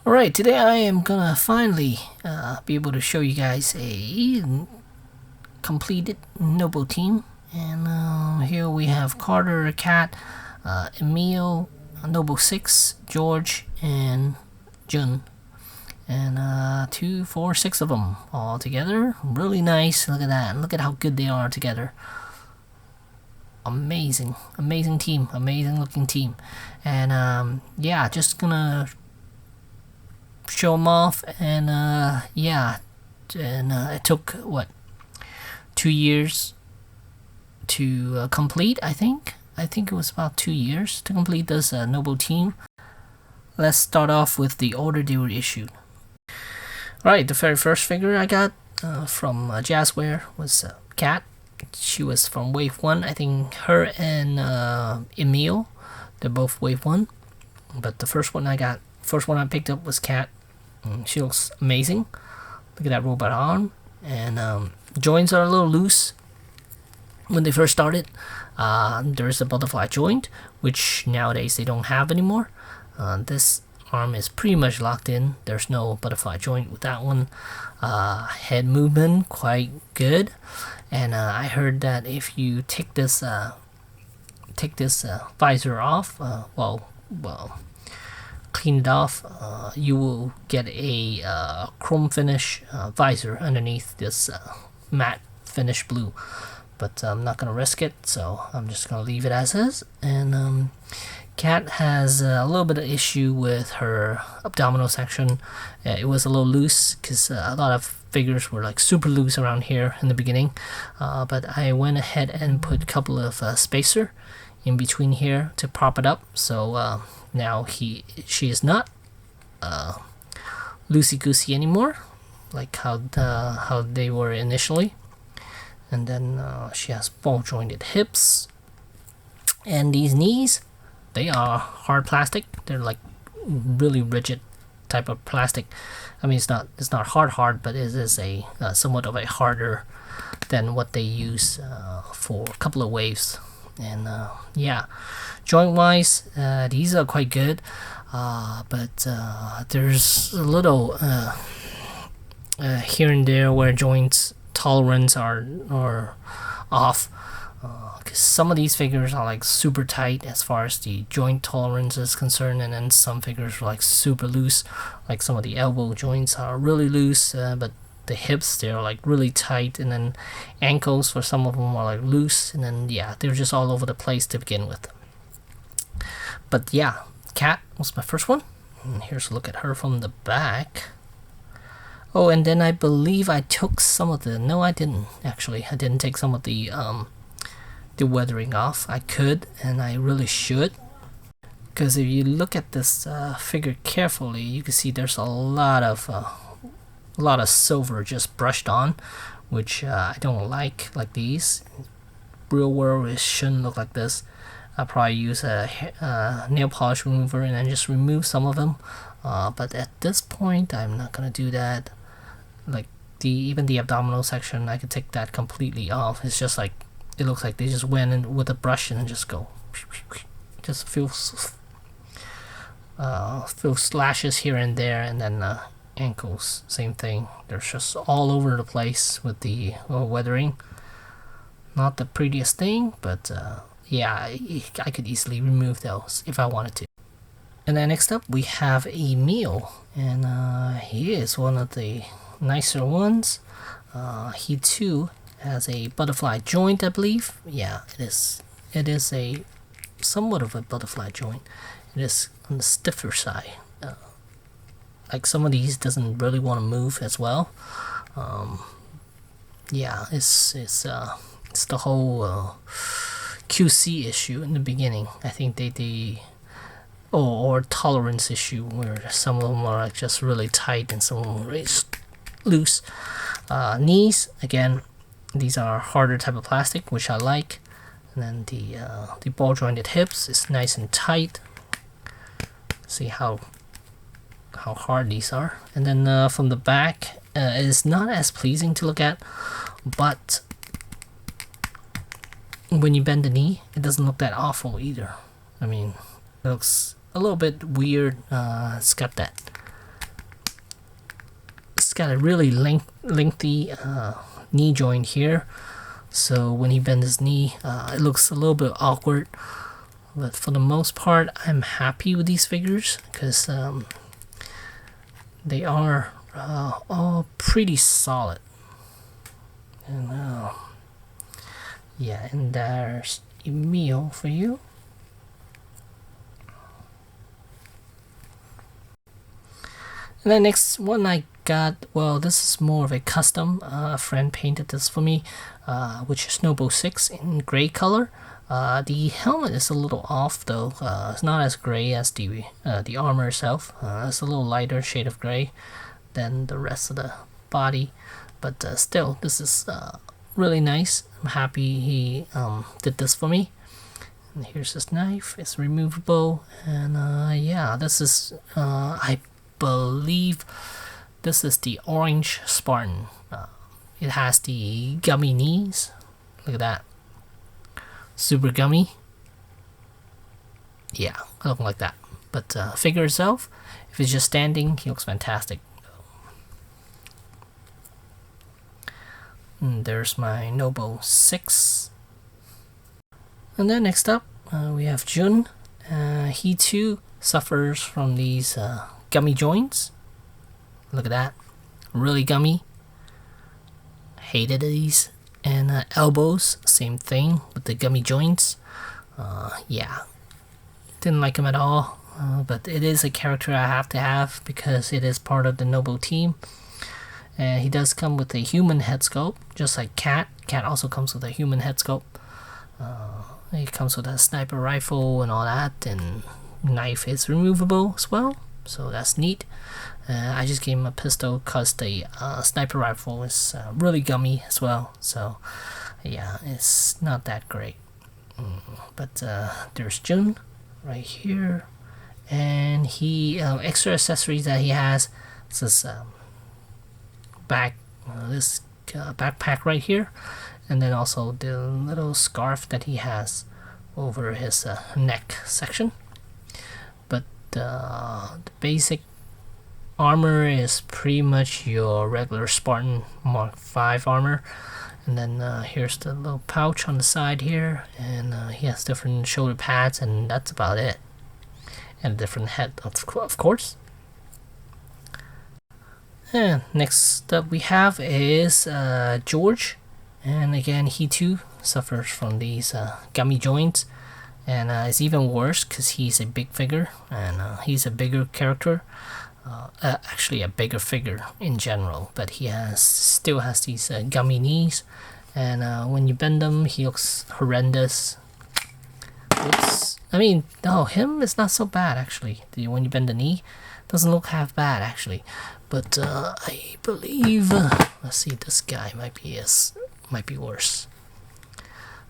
Alright, today I am gonna finally be able to show you guys a completed Snowball team. And here we have Carter, Cat, Emil, Snowball 6, George, and Jun. And 2, 4, 6 of them all together. Really nice. Look at that. Look at how good they are together. Amazing team, amazing looking team. And yeah, just gonna show them off. And yeah, and it took what, 2 years to complete. I think it was about 2 years to complete this Snowball team. Let's start off with the order they were issued. Alright, the very first figure I got from Jazwares was Cat. She was from Wave 1. I think her and Emil, they're both Wave 1. But the first one I picked up was Cat. She looks amazing. Look at that robot arm. And joints are a little loose. When they first started, there's a butterfly joint, which nowadays they don't have anymore. This arm is pretty much locked in. There's no butterfly joint with that one. Head movement quite good. And I heard that if you take this visor off, clean it off, you will get a chrome finish visor underneath this matte finish blue. But I'm not gonna risk it, so I'm just gonna leave it as is. And Cat has a little bit of issue with her abdominal section. It was a little loose because a lot of figures were like super loose around here in the beginning, but I went ahead and put a couple of spacer in between here to prop it up. So now she is not loosey goosey anymore, like how they were initially. And then she has ball jointed hips, and these knees, they are hard plastic. They're like really rigid type of plastic. I mean, it's not hard, but it is a somewhat of a harder than what they use for a couple of waves. And yeah, joint wise, these are quite good, but there's a little here and there where joints tolerance are off, because some of these figures are like super tight as far as the joint tolerance is concerned, and then some figures are like super loose, like some of the elbow joints are really loose, but the hips, they're like really tight, and then ankles for some of them are like loose, and then yeah, they're just all over the place to begin with. But yeah, Cat was my first one, and here's a look at her from the back. Oh, and then I believe I took some of the... No, I didn't, actually. I didn't take some of the weathering off. I could, and I really should. Because if you look at this figure carefully, you can see there's a lot of silver just brushed on, which I don't like these. Real world, it shouldn't look like this. I'll probably use a nail polish remover and then just remove some of them. But at this point, I'm not going to do that. Like even the abdominal section, I could take that completely off. It's just like, it looks like they just went in with a brush and just go, just feel slashes here and there. And then ankles, same thing. They're just all over the place with the weathering. Not the prettiest thing, but yeah, I could easily remove those if I wanted to. And then next up we have Emil, and he is one of the nicer ones. He too has a butterfly joint, I believe. Yeah, it is a somewhat of a butterfly joint. It is on the stiffer side. Like some of these doesn't really want to move as well. Yeah, it's the whole QC issue in the beginning. I think they or tolerance issue, where some of them are like just really tight and some of them are really loose. Knees, again, these are harder type of plastic, which I like. And then the ball jointed hips is nice and tight. See how hard these are. And then from the back, it is not as pleasing to look at, but when you bend the knee, it doesn't look that awful either. I mean, it looks a little bit weird. It's got that got a really lengthy knee joint here, so when he bends his knee, it looks a little bit awkward. But for the most part, I'm happy with these figures because they are all pretty solid. And yeah, and there's a meal for you. And the next one I got, well, this is more of a custom. A friend painted this for me, which is Snowball 6 in gray color. The helmet is a little off though. It's not as gray as the armor itself. It's a little lighter shade of gray than the rest of the body, but still, this is really nice. I'm happy he did this for me. And here's his knife. It's removable, and yeah, this is I believe this is the orange Spartan. It has the gummy knees. Look at that. Super gummy. Yeah, I look like that. But figure itself, if it's just standing, he looks fantastic. And there's my Snowball 6. And then next up, we have Jun. He too suffers from these gummy joints. Look at that. Really gummy. Hated these. And elbows, same thing with the gummy joints. Yeah, didn't like him at all. But it is a character I have to have because it is part of the Snowball team. And he does come with a human head sculpt, just like Cat. Cat also comes with a human head sculpt. He comes with a sniper rifle and all that, and knife is removable as well, so that's neat. I just gave him a pistol because the sniper rifle is really gummy as well, so yeah, it's not that great. But there's Jun right here, and he extra accessories that he has. This backpack right here, and then also the little scarf that he has over his neck section. But the basic armor is pretty much your regular Spartan Mark 5 armor, and then here's the little pouch on the side here, and he has different shoulder pads, and that's about it, and a different head of course. And next up we have is George, and again he too suffers from these gummy joints, and it's even worse because he's a big figure, and he's a bigger character. Actually a bigger figure in general, but he still has these gummy knees, and when you bend them he looks horrendous. Oops. I mean, no, him is not so bad actually. When you bend the knee, doesn't look half bad actually. But I believe let's see, this guy might be worse.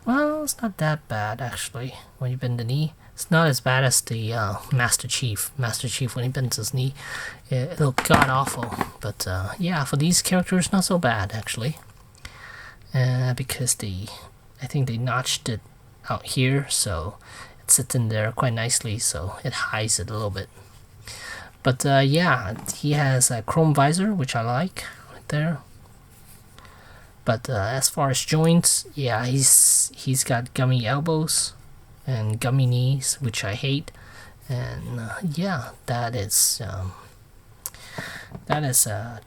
Well, it's not that bad actually. When you bend the knee, it's not as bad as the Master Chief. Master Chief, when he bends his knee, it looked god awful. But yeah, for these characters, not so bad actually. Because I think they notched it out here, so it sits in there quite nicely, so it hides it a little bit. But yeah, he has a chrome visor, which I like right there. But as far as joints, yeah, he's got gummy elbows and gummy knees, which I hate. And yeah, that is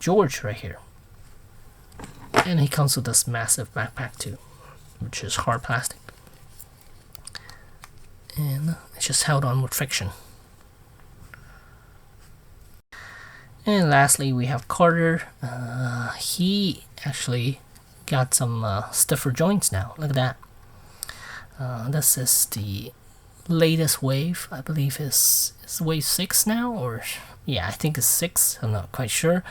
George right here. And he comes with this massive backpack too, which is hard plastic, and it's just held on with friction. And lastly, we have Carter. He actually got some stiffer joints now. Look at that. This is the latest wave. I believe is wave 6 now, or yeah, I think it's 6. I'm not quite sure.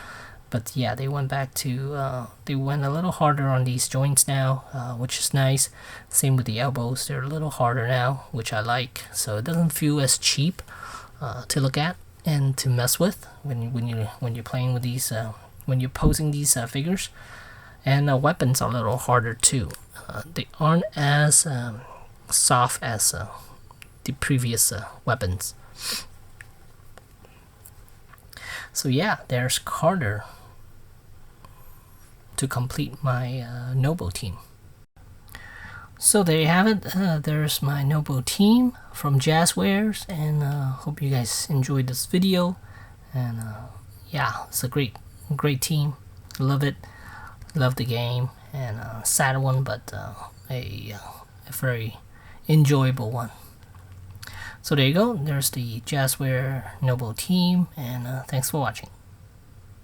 But yeah, they went back to they went a little harder on these joints now, which is nice. Same with the elbows; they're a little harder now, which I like. So it doesn't feel as cheap to look at and to mess with when you're playing with these when you're posing these figures. And weapons are a little harder too. They aren't as soft as the previous weapons. So yeah, there's Carter. to complete my Snowball team. So there you have it. There's my Snowball team from Jazwares, and hope you guys enjoyed this video. And yeah, it's a great team. Love it. Love the game, and sad one, but a very enjoyable one. So there you go. There's the Jazwares Snowball team, and thanks for watching.